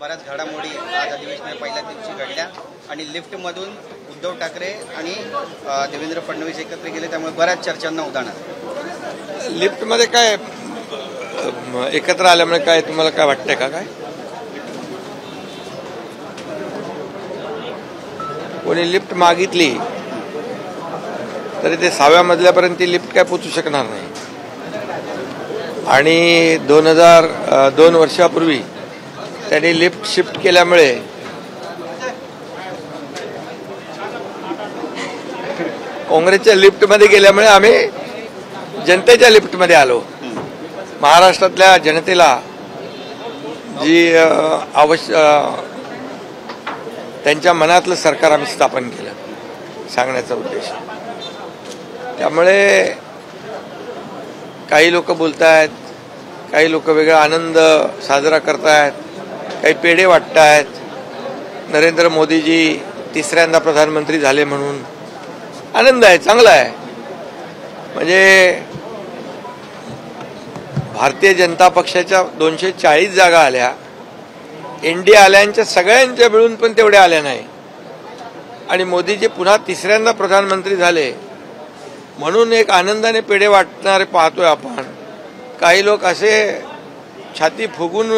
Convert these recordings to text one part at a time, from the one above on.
बऱ्याच घडामोडी आज अधिवेशनाच्या पहिल्या दिवशी घडल्या आणि लिफ्टमधून उद्धव ठाकरे आणि देवेंद्र फडणवीस एकत्र गेले, त्यामुळे बऱ्याच चर्चांना उधाण आलं. लिफ्टमध्ये काय एकत्र आल्यामुळे काय तुम्हाला काय वाटतंय का? काय कोणी लिफ्ट मागितली तरी ते 6व्या मजल्यापर्यंत ती लिफ्ट काय पोचू शकणार नाही. आणि 2 वर्षापूर्वी त्यांनी लिफ्ट शिफ्ट केल्यामुळे काँग्रेसच्या लिफ्टमध्ये गेल्यामुळे आम्ही जनतेच्या लिफ्टमध्ये आलो. महाराष्ट्रातल्या जनतेला जी त्यांच्या मनातलं सरकार आम्ही स्थापन केलं सांगण्याचा उद्देश. त्यामुळे काही लोक बोलतायत, काही लोक वेगळा आनंद साजरा करतायत, काही पेढे वाटतायत. नरेंद्र मोदीजी तिसऱ्यांदा प्रधानमंत्री झाले म्हणून आनंद आहे, चांगला आहे. म्हणजे भारतीय जनता पक्षाच्या 240 जागा आल्या, इंडिया आल्यांच्या सगळ्यांच्या मिळून पण तेवढ्या आल्या नाही. आणि मोदीजी पुन्हा तिसऱ्यांदा प्रधानमंत्री झाले म्हणून एक आनंदाने पेढे वाटणारे पाहतोय आपण. काही लोक असे छाती फुगून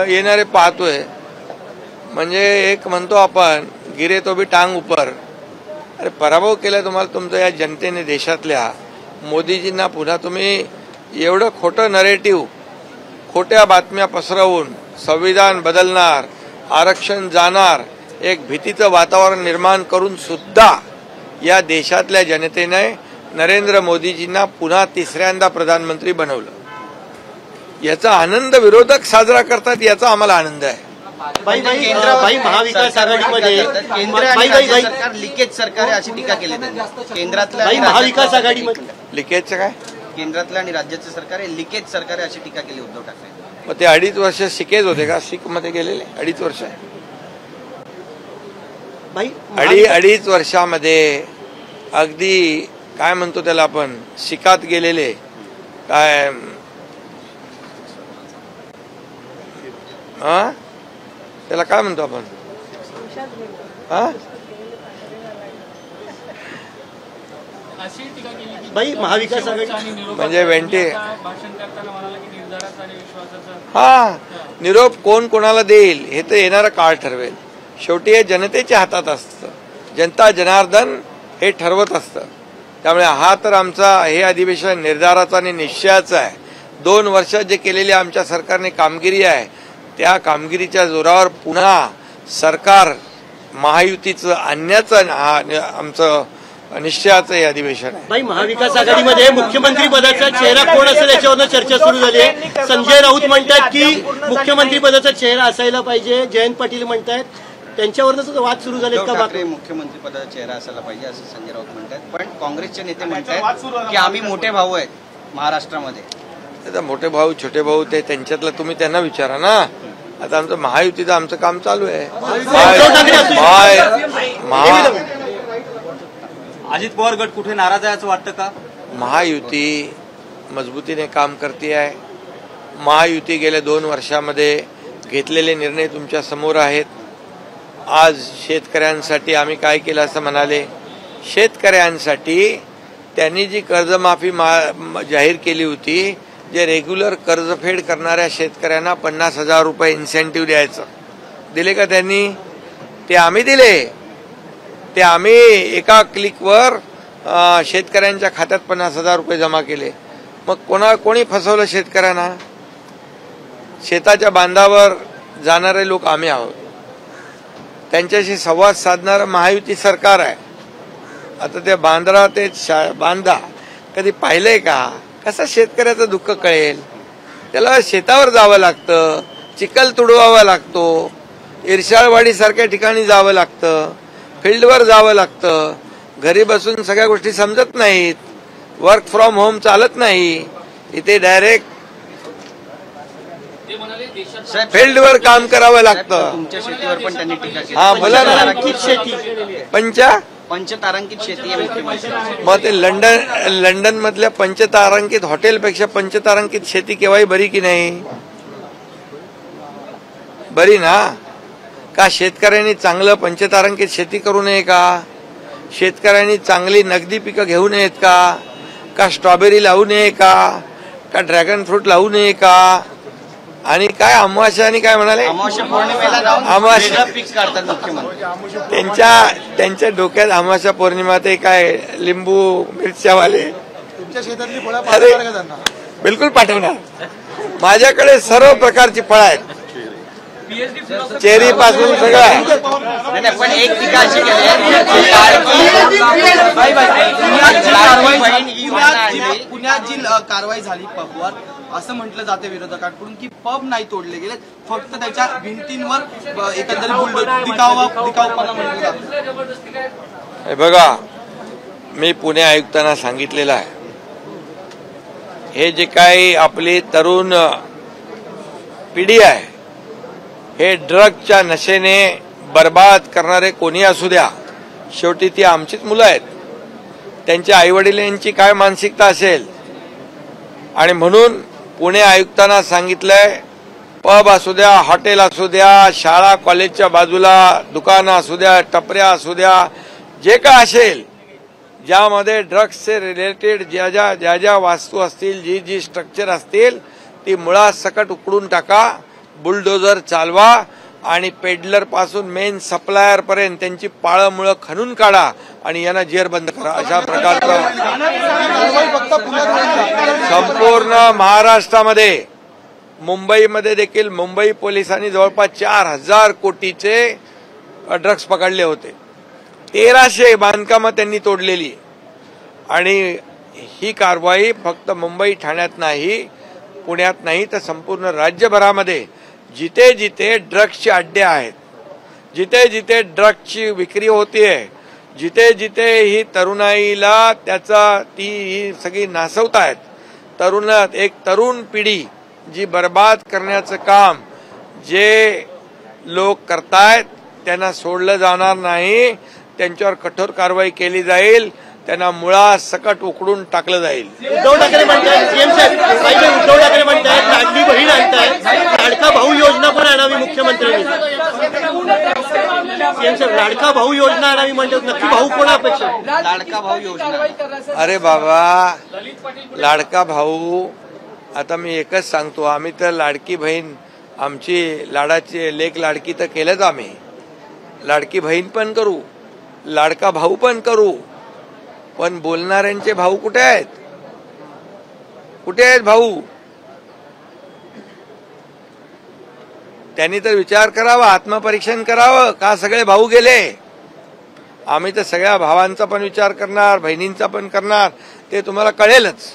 येणारे पाहतोय. म्हणजे एक म्हणतो आपण गिरे तो भी टांग ऊपर. अरे पराभव केला तुम्हाला तुमच्या या जनतेने देशातल्या. मोदीजींना पुन्हा तुम्ही एवढं खोटं नरेटिव्ह, खोट्या बातम्या पसरवून संविधान बदलणार, आरक्षण जाणार, एक भीतीचं वातावरण निर्माण करून सुद्धा या देशातल्या जनतेने नरेंद्र मोदीजींना पुन्हा तिसऱ्यांदा प्रधानमंत्री बनवलं. याचा आनंद विरोधक साजरा करतात, याचा आम्हाला आनंद आहे. महाविकास आघाडीमध्ये सरकार लिकेज सरकार आहे अशी टीका केली त्यांनी. केंद्रातल्या महाविकास आघाडीमध्ये लिकेजचं काय? केंद्रातलं आणि राज्याचं सरकार आहे लिकेज सरकार आहे अशी टीका केली उद्धव ठाकरे. मग ते 2.5 वर्ष शिकेज होते का? शिक मध्ये गेलेले 2.5 वर्ष. 2.5 वर्षामध्ये अगदी काय म्हणतो त्याला आपण, शिकात गेलेले काय त्याला काय म्हणतो आपण, महाविकास आघाडी म्हणजे निरोप कोण कोणाला देईल हे तर येणारा काळ ठरवेल. शेवटी हे जनतेच्या हातात असतं, जनता जनार्दन हे ठरवत असतं. त्यामुळे हा तर आमचा हे अधिवेशन निर्धाराचा आणि निश्चयाचा आहे. 2 वर्षात जे केलेली आमच्या सरकारने कामगिरी आहे त्या कामगिरीच्या जोरावर पुन्हा सरकार महायुतीचं आणण्याचं आमचं निश्चयाचं हे अधिवेशन आहे. महाविकास आघाडीमध्ये मुख्यमंत्री पदाचा चेहरा कोण असेल याच्यावरनं चर्चा सुरू झाली आहे. संजय राऊत म्हणतात की मुख्यमंत्री पदाचा चेहरा असायला पाहिजे, जयंत पाटील म्हणतात, त्यांच्यावरच वाद सुरू झाले का? मुख्यमंत्री पदाचा चेहरा असायला पाहिजे असं संजय राऊत म्हणतात, पण काँग्रेसचे नेते म्हणतात की आम्ही मोठे भाऊ आहेत महाराष्ट्रामध्ये. आता मोठे भाऊ छोटे भाऊ ते त्यांच्यातलं तुम्ही त्यांना विचारा ना. आता आमचं महायुतीचं आमचं काम चालू आहे. अजित पवार गट कुठे नाराज आहे असं वाटतं का? महायुती मजबूतीने काम करते आहे. महायुती गेल्या 2 वर्षामध्ये घेतलेले निर्णय तुमच्या समोर आहेत. आज शेतकऱ्यांसाठी आम्ही काय केलं असं म्हणाले. शेतकऱ्यांसाठी त्यांनी जी कर्जमाफी जाहीर केली होती, जे रेग्युलर कर्जफेड करणाऱ्या शेतकऱ्यांना 50,000 रुपये इन्सेंटिव्ह द्यायचं, दिले का त्यांनी? ते आम्ही दिले. ते आम्ही एका क्लिकवर शेतकऱ्यांच्या खात्यात 50,000 रुपये जमा केले. मग कोणी फसवलं शेतकऱ्यांना? शेताच्या बांधावर जाणारे लोक आम्ही आहोत. त्यांच्याशी संवाद साधणारं महायुती सरकार आहे. आता ते बांद्रा ते बांधा कधी पाहिलंय का? कसं शेतकऱ्याचं दुःख कळेल? त्याला शेतावर जावं लागतं, चिखल तुडवावा लागतो, इर्शाळवाडीसारख्या ठिकाणी जावं लागतं, फील्डवर जावं लागतं. घरी बसून सगळ्या गोष्टी समजत नाहीत. वर्क फ्रॉम होम चालत नाही. इथे डायरेक्ट फील्डवर काम करावं लागतं. तुमच्या शेतीवर पण त्यांनी टीका केली. हा बोला ना. पंचतारांकित शेती आहे. मग ते लंडन मधल्या पंचतारांकित हॉटेलपेक्षा पंचतारांकित शेती केव्हाही बरी की नाही? बरी ना. का शेतकऱ्यांनी चांगलं पंचतारांकित शेती करू नये का? शेतकऱ्यांनी चांगली नगदी पिकं घेऊ नयेत का स्ट्रॉबेरी लावू नये का ड्रॅगन फ्रूट लावू नये का? आणि काय अमावास्या आणि काय म्हणाले, अमावस्या पौर्णिमेला जाऊन अमावस्या वेगळं पीक काढतात मुख्यमंत्री. त्यांच्या डोक्यात अमावस्या पौर्णिमा ते काय लिंबू मिरच्यावाले तुमच्या शेतातली फळं पाठवणार का त्यांना? बिलकुल पाठवणार. माझ्याकडे सर्व प्रकारची फळं आहेत, चेरी पासून सगळं आहे. नाही, पण एक टीका अशी पुण्यात जी कारवाई झाली पबवर, असं म्हटलं जाते विरोधकांकडून की पब नाही तोडले गेले, फक्त त्याच्या भिंतींवर एकंदरीत दिखावपणा म्हटलं जातं. हे बघा, मी पुणे आयुक्तांना सांगितलेलं आहे, हे जे काही आपली तरुण पिढी आहे हे ड्रगच्या नशेने बर्बाद करणारे कोणी असू द्या, शेवटी ती आमचीच मुलं आहेत. त्यांच्या आईवडिलांची काय मानसिकता असेल. आणि म्हणून पुणे आयुक्तांना सांगितलंय, पब असू द्या, हॉटेल असू द्या, शाळा कॉलेजच्या बाजूला दुकानं असू द्या, टपऱ्या असू द्या, जे काय असेल ज्यामध्ये ड्रग्सचे रिलेटेड ज्या ज्या वास्तू असतील, जी स्ट्रक्चर असतील, ती मुळासकट उकडून टाका, बुलडोजर चालवा आणि पेडलर पासून मेन सप्लायर पर्यंत त्यांची पाळंमुळं खणून काढा आणि यांना जेरबंद करा. अशा प्रकारचं संपूर्ण महाराष्ट्रामध्ये, मुंबईमध्ये देखील मुंबई पोलिसांनी जवळपास 4,000 कोटीचे ड्रग्स पकडले होते. 1300 बांधकामं त्यांनी तोडलेली. आणि ही कारवाई फक्त मुंबई ठाण्यात नाही, पुण्यात नाही, तर संपूर्ण राज्यभरामध्ये जिथे जिथे ड्रग्सचे अड्डे आहेत, जिथे जिथे ड्रग्सची विक्री होतीये, जिथे जिथे ही तरुणाईला ही सगळी नासवतायत, एक तरुण पिढी जी बर्बाद करण्याचं काम जे लोक करतायत त्यांना सोडलं जाणार नाही. त्यांच्यावर कठोर कारवाई केली जाईल, त्यांना मुळासकट उकडून टाकलं जाईल. उद्धव ठाकरे म्हणतात, सीएम साहेब उद्धव ठाकरे म्हणतात लाडली बहीण आणतायत, लाडका भाऊ योजना पण आणावी मुख्यमंत्र्यांनी. सीएम साहेब लाडका भाऊ योजना आणावी म्हणजे नक्की भाऊ कोण अपेक्षा? लाडका भाऊ योजना. अरे बाबा, लाडका भाऊ, आता मी एकच सांगतो, आम्ही तर लाडकी बहीण, आमची लाडाची लेक लाडकी तर केलंच आम्ही, लाडकी बहीण पण करू, लाडका भाऊ पण करू, पण बोलणाऱ्यांचे भाऊ कुठे आहेत? कुठे आहेत भाऊ? त्यांनी तर विचार करावा, आत्मपरीक्षण करावं, का सगळे भाऊ गेले? आम्ही तर सगळ्या भावांचा पण विचार करणार, बहिणींचा पण करणार, ते तुम्हाला कळेलच.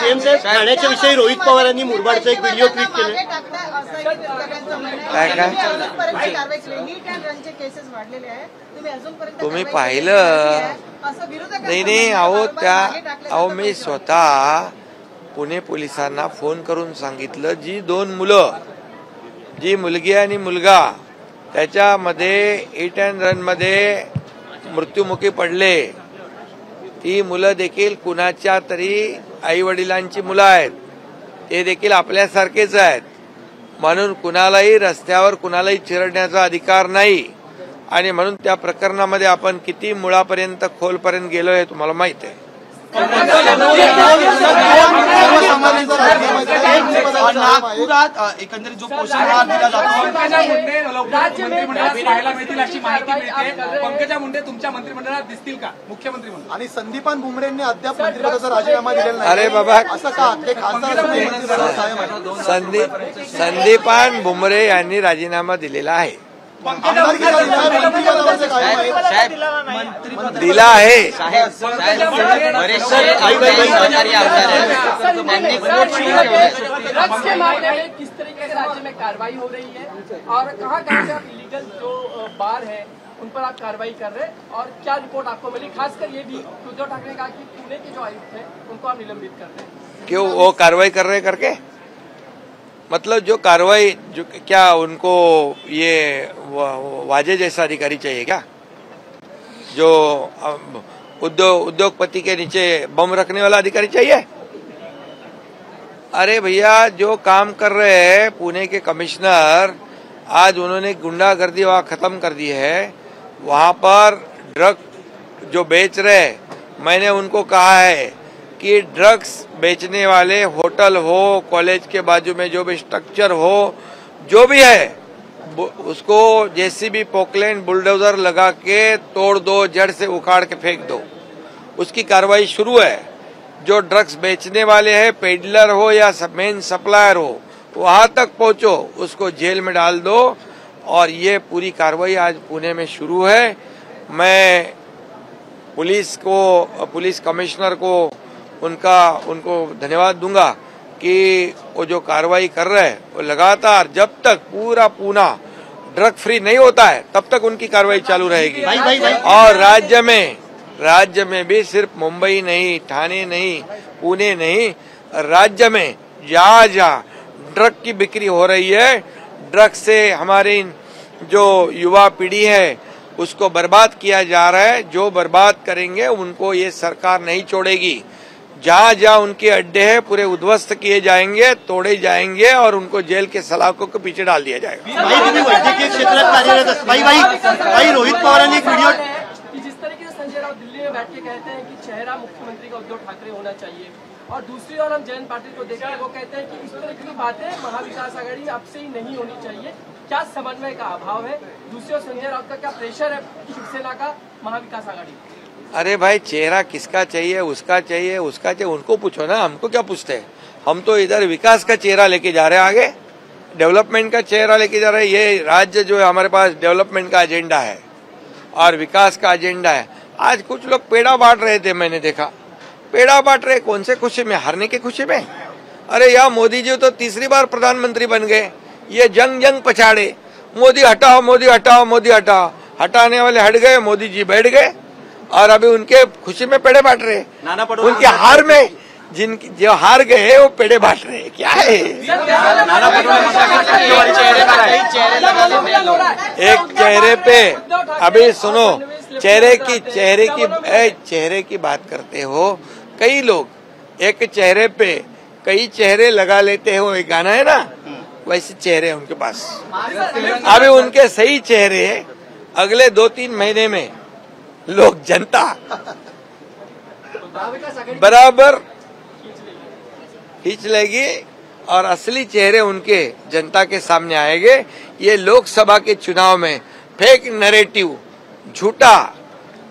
सीएम साहेब ठाण्याच्या विषयी रोहित पवारांनी मुरबाडचा एक व्हिडिओ ट्विट केले. काय तुम्ही पाहिलं नाही? अहो मी स्वतः पुणे पोलिसांना फोन करून सांगितलं, जी 2 मुलं, जी मुलगी आणि मुलगा त्याच्यामध्ये हिट अँड रन मध्ये मृत्युमुखी पडले, ती मुलं देखील कुणाच्या तरी आई वडिलांची मुलं आहेत, ते देखील आपल्यासारखेच आहेत. म्हणून कुणालाही रस्त्यावर कुणालाही चिरडण्याचा अधिकार नाही. आणि म्हणून त्या प्रकरणामध्ये आपण किती मुळापर्यंत खोलपर्यंत गेलो हे तुम्हाला माहित आहे. नागपुरात एकंदरीत जो पोषण आहार दिला जातो, पाहायला मिळतील अशी माहिती मिळते. पंकजा मुंडे तुमच्या मंत्रिमंडळात दिसतील का मुख्यमंत्री म्हणून? आणि संदीपान भुमरेंनी अद्याप मंत्रिपदाचा राजीनामा दिलेला नाही. अरे बाबा, असं का? ते खासदार संदीपान भुमरे यांनी राजीनामा दिलेला आहे. दिला आहे. बरेचसे सहकारी आमदार आहेत, त्यांनी ड्रग्स के मामले में किस तरीके से राज्य में कार्रवाई हो रही है और कहाँ से आप इलीगल जो बार है उन पर आप कार्रवाई कर रहे हैं और क्या रिपोर्ट आपको मिली? खासकर ये भी उद्धव ठाकरे ने कहा कि पुणे के जो आयुक्त हैं उनको आप निलंबित कर रहे हैं. क्यों वो कार्रवाई कर रहे करके? मतलब जो कार्रवाई, जो क्या उनको ये वाजे जैसा अधिकारी चाहिए क्या, जो उद्योगपति के नीचे बम रखने वाला अधिकारी चाहिए? अरे भैया, जो काम कर रहे हैं पुणे के कमिश्नर, आज उन्होंने गुंडागर्दी वहाँ खत्म कर दी है। वहाँ पर ड्रग जो बेच रहे, मैंने उनको कहा है कि ड्रग्स बेचने वाले होटल हो, कॉलेज के बाजू में जो भी स्ट्रक्चर हो, जो भी है, उसको जेसीबी, पोकलैंड, बुलडोजर लगा के तोड़ दो, जड़ से उखाड़ के फेंक दो। उसकी कार्रवाई शुरू है। जो ड्रग्स बेचने वाले हैं, पेडलर हो या मेन सप्लायर हो, वहां तक पहुंचो, उसको जेल में डाल दो। और ये पूरी कार्रवाई आज पुणे में शुरू है। मैं पुलिस कमिश्नर को उनको धन्यवाद दूंगा कि वो जो कार्रवाई कर रहे हैं, वो लगातार जब तक पूरा पुणे ड्रग फ्री नहीं होता है तब तक उनकी कार्रवाई चालू रहेगी। और राज्य में भी सिर्फ मुंबई नहीं, ठाणे नहीं, पुणे नहीं, राज्य में जहाँ ड्रग की बिक्री हो रही है, ड्रग से हमारी जो युवा पीढ़ी है उसको बर्बाद किया जा रहा है। जो बर्बाद करेंगे उनको ये सरकार नहीं छोड़ेगी। जहाँ उनके अड्डे हैं पूरे उद्ध्वस्त किए जाएंगे, तोड़े जाएंगे और उनको जेल के सलाखों के पीछे डाल दिया जाएगा। भाई, तुम्ही वैद्यकीय क्षेत्रात कार्यरत भाई रोहित पवारांनी एक वीडियो जिस तरीके से संजय राउत दिल्ली में बैठ के कहते हैं कि चेहरा मुख्यमंत्री का उद्धव ठाकरे होना चाहिए, और दूसरी ओर हम जयंत पाटिल को देखते हैं, वो कहते हैं कि इस तरह की बातें महाविकास आघाड़ी अब से ही नहीं होनी चाहिए। क्या समन्वय का अभाव है? दूसरी ओर संजय राउत का क्या प्रेशर है शिवसेना का महाविकास आघाड़ी? अरे भाई, चेहरा किसका चाहिए, उसका चाहिए, उनको पूछो ना, हमको क्या पूछते हैं? हम तो इधर विकास का चेहरा लेके जा रहे हैं, आगे डेवलपमेंट का चेहरा लेके जा रहे हैं। ये राज्य जो है हमारे पास डेवलपमेंट का एजेंडा है और विकास का एजेंडा है। आज कुछ लोग पेड़ा बांट रहे थे, मैंने देखा पेड़ा बांट रहे, कौन से खुशी में? हारने की खुशी में। अरे यार, मोदी जी तो तीसरी बार प्रधानमंत्री बन गए, ये जंग पछाड़े, मोदी हटाओ, मोदी हटाओ, मोदी हटाओ, हटाने वाले हट गए, मोदी जी बैठ गए और अभी उनके खुशी में पेड़े बांट रहे। उनके हार में जो हार गए वो पेड़े बांट रहे, क्या है? एक चेहरे पे, अभी सुनो, चेहरे की बात करते हो। कई लोग एक चेहरे पे कई चेहरे लगा लेते हो, एक गाना है ना, वैसे चेहरे हैं उनके पास। अभी उनके सही चेहरे अगले 2-3 महीने में लोग, जनता बराबर खींच लेगी और असली चेहरे उनके जनता के सामने आएंगे। ये लोकसभा के चुनाव में फेक नैरेटिव, झूठा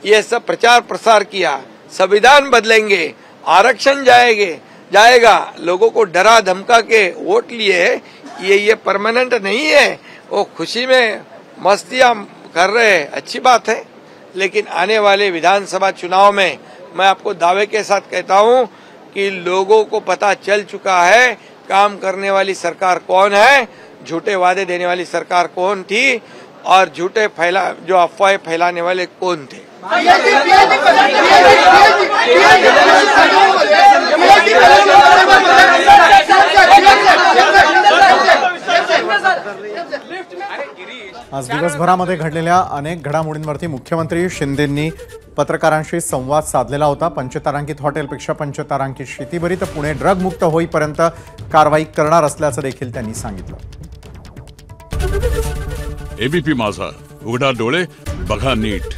ये सब प्रचार प्रसार किया, संविधान बदलेंगे, आरक्षण जाएगा, लोगों को डरा धमका के वोट लिए, ये परमानेंट नहीं है। वो खुशी में मस्तियां कर रहे हैं, अच्छी बात है, लेकिन आने वाले विधानसभा चुनाव में मैं आपको दावे के साथ कहता हूं कि लोगों को पता चल चुका है काम करने वाली सरकार कौन है, झूठे वादे देने वाली सरकार कौन थी और झूठे जो अफवाहें फैलाने वाले कौन थे। आज दिवसभरामध्ये घडलेल्या अनेक घडामोडींवरती मुख्यमंत्री शिंदेंनी पत्रकारांशी संवाद साधलेला होता। पंचतारांकित हॉटेलपेक्षा पंचतारांकित शेतीबरी तर पुणे ड्रग मुक्त होईपर्यंत कारवाई करणार असल्याचं देखील त्यांनी सांगितलं। एबीपी माझा, उघडा डोळे बघा नीट।